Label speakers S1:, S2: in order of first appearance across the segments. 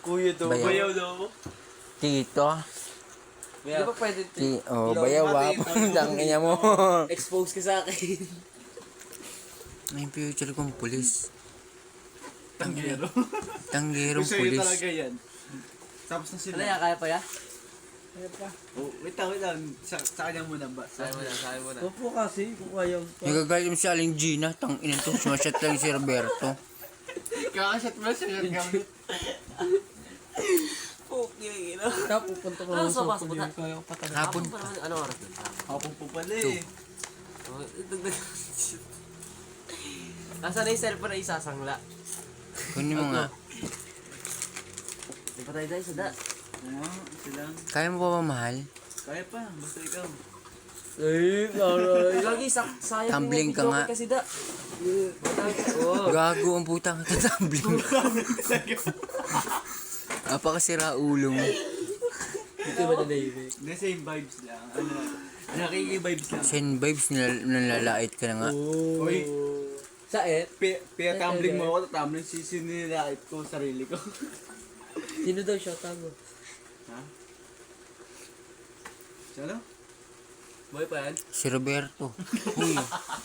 S1: Kuya daw.
S2: Bayaw.
S1: Bayaw daw.
S2: Tito.
S3: Di ba pwede
S2: Oh, bayaw Ang ina mo.
S3: expose ka sa akin?
S2: May future kong pulis.
S1: Tanggero.
S2: Tanggerong
S1: Gusto yun
S2: pulis.
S1: talaga yan. Tapos na sila.
S3: Ano yan, kaya pa ya?
S1: Oh, wait lang. Sa kanya muna ba?
S3: Kaya mo na.
S4: Opo kasi, kung ayaw pa.
S2: Nagagalit mo si Aling Gina. Tang ina to. Sumasyat lang si Roberto.
S1: Kakashot mo siya yung gamit.
S3: Okay,
S4: Tapos pupunta ko
S3: Ano
S4: lang
S3: sa
S4: sa
S3: baso
S4: pupunta.
S3: ba?
S4: Kaya ko patagal.
S2: Hapon
S3: pa naman, ano oras doon?
S1: Hapon po pala eh.
S3: Asa na yung cellphone na isasangla?
S2: Kunin mo nga.
S3: Di pa tayo sa da.
S1: Oo, sila.
S2: Kaya mo pa ba mahal?
S1: Kaya pa, basta ikaw.
S4: Eh, aray.
S3: Lagi, sayang
S2: Tumbling ka nga.
S3: kasi da. Oh.
S2: Gago ang putang tatambling. Apakasira ulo mo.
S4: Ito ba na David?
S1: Hindi, same vibes lang. Nakiki-vibes lang.
S2: Sen vibes nalalait ka na nga.
S1: Uy,
S4: Saet?
S1: tumbling mo ako, tumbling sisinilait ko sarili ko.
S4: Sino daw siya? Tago.
S1: Ha? Sino?
S3: Boy pa yan?
S2: Si Roberto. Uy.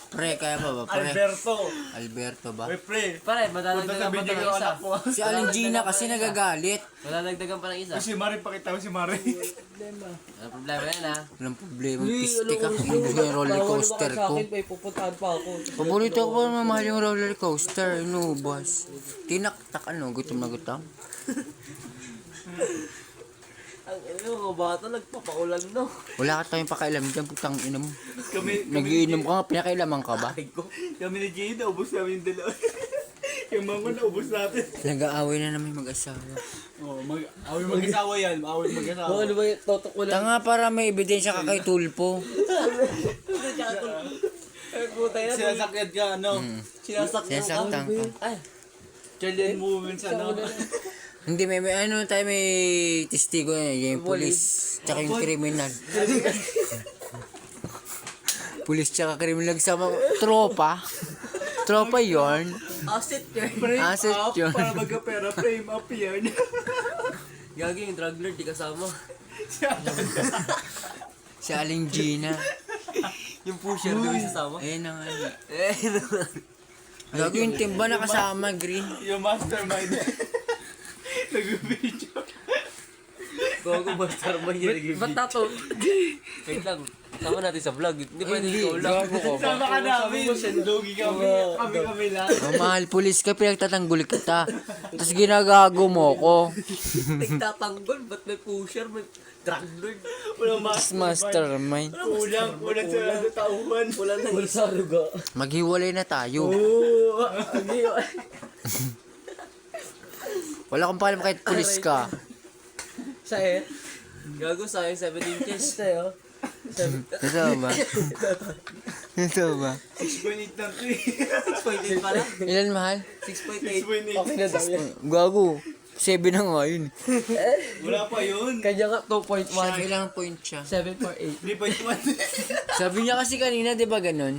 S2: Pre, kaya pa ba? Pre.
S1: Alberto!
S2: Alberto ba?
S1: Uy, pre!
S3: Pare,
S1: Punta
S3: madadagdagan
S1: sa
S3: pa
S1: video
S3: ng
S1: ko
S3: isa.
S1: anak ko.
S2: Si Aling Gina kasi nagagalit.
S3: Madadagdagan pa ng isa.
S1: Uy, si Mari, pakita mo si Mari.
S3: Ano problema yan ha?
S2: Walang problema. Piste ka. Inubos ko yung roller coaster ko.
S4: May pupuntahan pa ako.
S2: Paborito ko pa mamahal yung roller coaster. Inubos. Tinaktak ano. Gutom na gutom.
S3: Ang mga bata nagpapaulan no.
S2: Wala ka tayong pakailam dyan. Putang ina mo.
S1: Kami
S2: Nagiinom ka nga. Pinakailaman ka ba?
S1: kami ni Jay, naubos namin yung dalawa. Yung mama naubos natin.
S2: Nag-aaway na namin mag-asawa.
S1: Oh, away mag-asawa yan. Away mag-asawa.
S4: Ano ba yung totok ko lang?
S2: Tanga para may ebidensya ka kay Tulpo.
S3: Ay puta yan.
S1: Sinasakyan ka, ano?
S3: Sinasakyan ka.
S2: Sinasaktan ka.
S3: Ay.
S1: Child movements, ano?
S2: Hindi, may ano tayo, may testigo na yung police, tsaka yung kriminal. Police tsaka kriminal sama, tropa. Tropa yon.
S3: Asset yun.
S1: Frame
S2: Asset
S1: up,
S2: yun.
S1: para magka-pera, frame up yan.
S3: Gagi yung drug lord, di kasama.
S2: Si Aling Gina.
S3: Yung pusher, di kasama.
S2: Ayun na nga.
S3: Eh,
S2: Gago yung timba na kasama, green.
S1: Yung mastermind. Nag-video.
S3: Gogo mastermind yun.
S4: Ba't tato?
S3: Wait lang. Sama natin sa vlog. Hindi pwede
S2: Hindi,
S3: ikaw lang.
S2: gago ko.
S1: Sama ka namin. Lugi kami. Kami lang.
S2: Mahal, pulis ka, pinagtatanggol kita. Tapos ginagago mo ko.
S3: Nagtatanggol. Ba't may pusher? May drug lord.
S1: Walang
S2: Mastermind.
S1: Kulang sa tauhan.
S3: Wala nang
S4: Wala sa ruga.
S2: Maghiwalay na tayo.
S4: Oo.
S2: Wala akong pakialam kahit pulis ka.
S4: Saet?
S3: Gago sa akin 17 kiss.
S4: Sa'yo?
S2: Ito ba? Ito ba?
S1: 6.8 lang to eh.
S3: 6.8 pala.
S2: Ilan mahal?
S3: 6.8.
S1: 6.8.
S4: Okay na daw yan.
S2: Gago. 7 na nga yun.
S1: Wala pa yun.
S4: Kanya nga 2.1.
S2: Ilang point siya?
S4: 7.8.
S1: 3.1.
S2: Sabi niya kasi kanina, di ba ganun?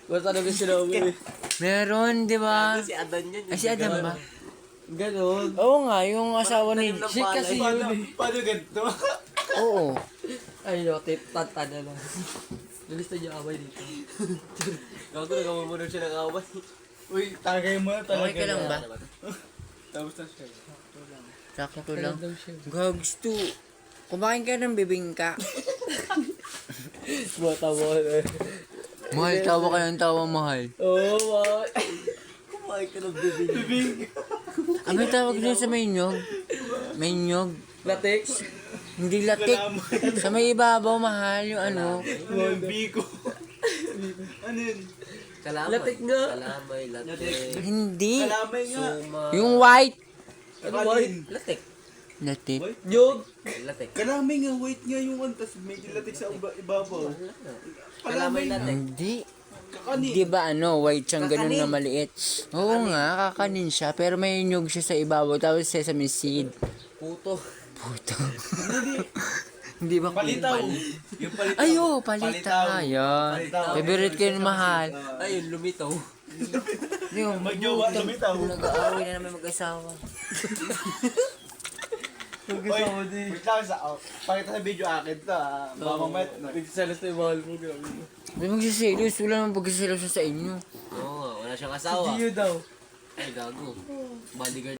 S4: Wala talaga sinabi.
S2: Meron, di ba?
S3: Si Adan yun.
S2: Ay, si Adam ba?
S4: Ganon.
S2: Oo nga, yung asawa ni...
S4: Shit kasi yun eh.
S1: Paano ganito?
S2: Oo.
S4: Ay no, tata na lang. Nalista niyo away dito.
S3: Gago nagamumunod siya ng away.
S1: Uy, tagay mo na talaga.
S2: Okay ka lang ba?
S1: Tapos na siya.
S2: Sakto lang.
S4: daw siya.
S2: Gago, gusto. Kumain ka ng bibingka.
S4: Bata mo eh.
S2: Mahal, tawa ka ng tawa, mahal.
S4: Oo, ma.
S3: Kumain ka ng bibig.
S2: Ah, may tawag din sa may nyog. May nyog.
S4: Latex.
S2: Hindi latik. Sa may ibabaw, mahal, yung ano.
S1: Yung biko. Ano yun?
S3: Kalamay.
S4: Latik nga.
S3: Kalamay, latik.
S2: Hindi.
S1: Kalamay nga.
S3: Suma.
S2: Yung white.
S4: Ano ba?
S3: Latik.
S2: Latik.
S4: Nyog.
S3: Latik.
S1: Kalamay nga, white nga yung one, tas medyo latik sa ibabaw.
S3: Kalamay latik.
S2: Hindi.
S1: Kakanin.
S2: Di ba ano, white siyang ganun na maliit? Oo nga, kakanin siya. Pero may nyog siya sa ibabaw. Tapos sesame seed.
S3: Puto.
S2: Puto. Hindi ba
S1: Palitaw.
S2: kupal?
S1: Yung palitaw.
S2: Ay, oo, palita. Ayan.
S1: Palitaw.
S2: Favorite ko yung mahal.
S3: Ayun, lumitaw.
S2: Hindi mo,
S1: Magjowa ang lumitaw.
S2: nag-aaway na naman mag-asawa.
S1: Oy, wait lang sa... Pakita sa video akin to ha. Mamamat.
S4: Nagsiselos na yung mahal mo. Grabe.
S2: Hindi magsiselos, wala naman pagsiselos sa inyo.
S3: Oo nga, wala siyang asawa.
S4: Gio daw.
S3: Ay, gago. Bodyguard